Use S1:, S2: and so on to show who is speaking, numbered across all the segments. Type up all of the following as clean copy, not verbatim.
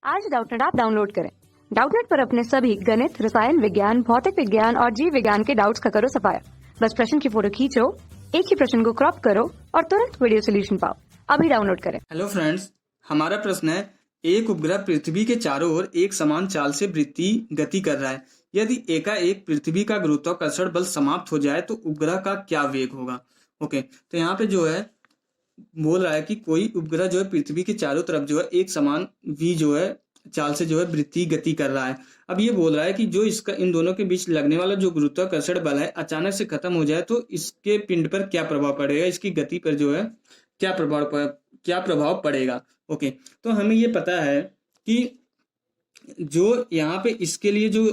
S1: आज Doubtnut app download करें। Doubtnut पर अपने सभी गणित, रसायन विज्ञान, भौतिक विज्ञान और जीव विज्ञान के डाउट्स का करो सफाया। बस प्रश्न की फोटो खींचो, एक ही प्रश्न को क्रॉप करो और तुरंत वीडियो सोल्यूशन पाओ। अभी डाउनलोड करें।
S2: हेलो फ्रेंड्स, हमारा प्रश्न है, एक उपग्रह पृथ्वी के चारों ओर एक समान चाल से वृत्तीय गति कर रहा है। यदि एकाएक पृथ्वी का गुरुत्वाकर्षण बल समाप्त हो जाए तो उपग्रह का क्या वेग होगा। ओके, तो यहाँ पे जो है बोल रहा है कि कोई उपग्रह जो है पृथ्वी के चारों तरफ जो है एक समान v जो है चाल से जो है वृत्तीय गति कर रहा है। अब ये बोल रहा है कि जो इसका इन दोनों के बीच लगने वाला जो गुरुत्वाकर्षण बल है अचानक से खत्म हो जाए तो इसके पिंड पर क्या प्रभाव पड़ेगा, इसकी गति पर जो है क्या प्रभाव पड़ेगा। ओके, तो हमें ये पता है कि जो यहाँ पे इसके लिए जो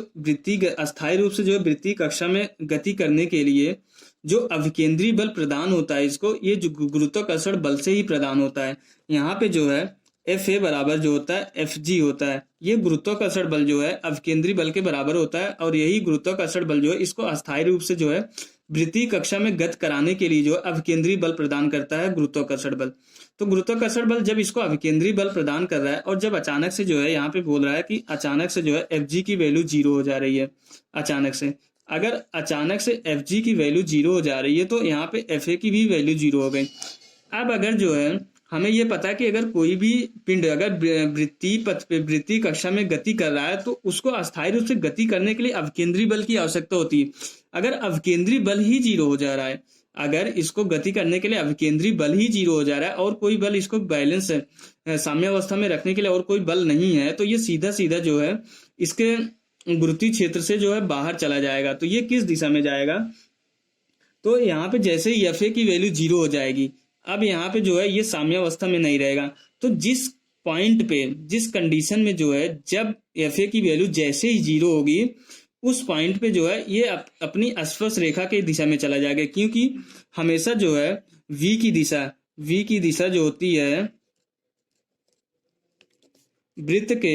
S2: अस्थायी रूप से जो है वृत्तीय कक्षा में गति करने के लिए जो अभिकेंद्री बल प्रदान होता है, इसको ये जो गुरुत्वाकर्षण बल से ही प्रदान होता है। यहाँ पे जो है Fa बराबर जो होता है Fg होता है। ये गुरुत्वाकर्षण बल जो है अभिकेंद्री बल के बराबर होता है और यही गुरुत्वाकर्षण बल जो है इसको अस्थायी रूप से जो है वृत्तीय कक्षा में गति कराने के लिए जो है अभिकेंद्री बल प्रदान करता है गुरुत्वाकर्षण बल। तो गुरुत्वाकर्षण बल जब इसको अभिकेंद्री बल प्रदान कर रहा है और जब अचानक से जो है यहाँ पे बोल रहा है कि अचानक से जो है Fg की वैल्यू 0 हो जा रही है। अचानक से अगर अचानक से Fg की वैल्यू 0 हो जा रही है तो यहाँ पे Fa की भी वैल्यू 0 हो गई। अब अगर जो है हमें ये पता है कि अगर कोई भी पिंड अगर वृत्तीय पथ पे वृत्तीय कक्षा में गति कर रहा है तो उसको अस्थायी रूप से गति करने के लिए अभिकेंद्री बल की आवश्यकता होती है। अगर अभिकेंद्री बल ही 0 हो जा रहा है, अगर इसको गति करने के लिए अभिकेंद्री बल ही 0 हो जा रहा है और कोई बल इसको बैलेंस साम्यावस्था में रखने के लिए और कोई बल नहीं है, तो ये सीधा सीधा जो है इसके गुरुत्वीय क्षेत्र से जो है बाहर चला जाएगा। तो ये किस दिशा में जाएगा, तो यहाँ पे जैसे ही Fa की वैल्यू 0 हो जाएगी, अब यहाँ पे जो है ये साम्यावस्था में नहीं रहेगा। तो जिस पॉइंट पे जिस कंडीशन में जो है जब Fa की वैल्यू जैसे ही 0 होगी उस पॉइंट पे जो है ये अपनी स्पर्श रेखा की दिशा में चला जाएगा, क्योंकि हमेशा जो है v की दिशा जो होती है वृत्त के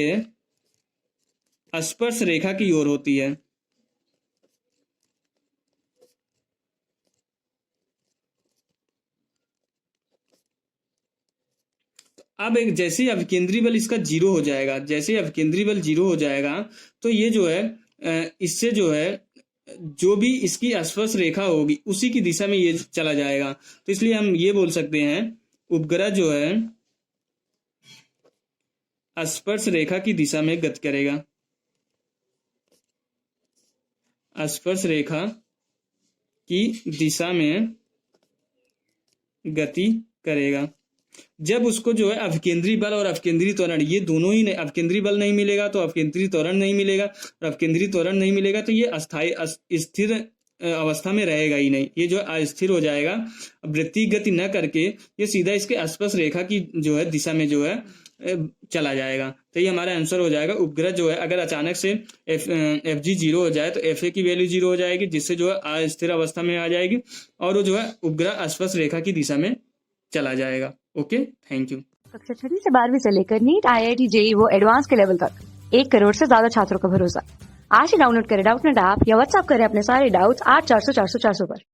S2: स्पर्श रेखा की ओर होती है। अब एक जैसे ही अभिकेंद्री बल इसका 0 हो जाएगा, जैसे ही अभिकेंद्री बल 0 हो जाएगा तो ये जो है इससे जो है जो भी इसकी स्पर्श रेखा होगी उसी की दिशा में ये चला जाएगा। तो इसलिए हम ये बोल सकते हैं उपग्रह जो है स्पर्श रेखा की दिशा में गति करेगा, स्पर्श रेखा की दिशा में गति करेगा। जब उसको जो है अभिकेंद्री बल और अभिकेंद्री त्वरण ये दोनों ही नहीं, अभिकेंद्री बल नहीं मिलेगा तो अभिकेंद्री त्वरण नहीं मिलेगा और अभिकेंद्री त्वरण नहीं मिलेगा तो ये अस्थायी स्थिर अवस्था में रहेगा ही नहीं, ये जो अस्थिर हो जाएगा। वृत्तीय गति न करके ये सीधा इसके स्पर्श रेखा की जो है दिशा में जो है चला जाएगा। तो ये हमारा आंसर हो जाएगा। उपग्रह जो है अगर अचानक से Fg 0 हो जाए तो Fa की वैल्यू 0 हो जाएगी, जिससे जो है अस्थिर अवस्था में आ जाएगी और वो जो है उपग्रह स्पर्श रेखा की दिशा में चला जाएगा। Okay, thank you.
S1: कक्षा 6 से 12वीं से लेकर नीट, IIT, JEE वो एडवांस के लेवल तक 1 करोड़ से ज्यादा छात्रों का भरोसा। आज ही डाउनलोड करें डाउटनेट ऐप या व्हाट्सएप करें अपने सारे डाउट्स 8400 400 400 पर।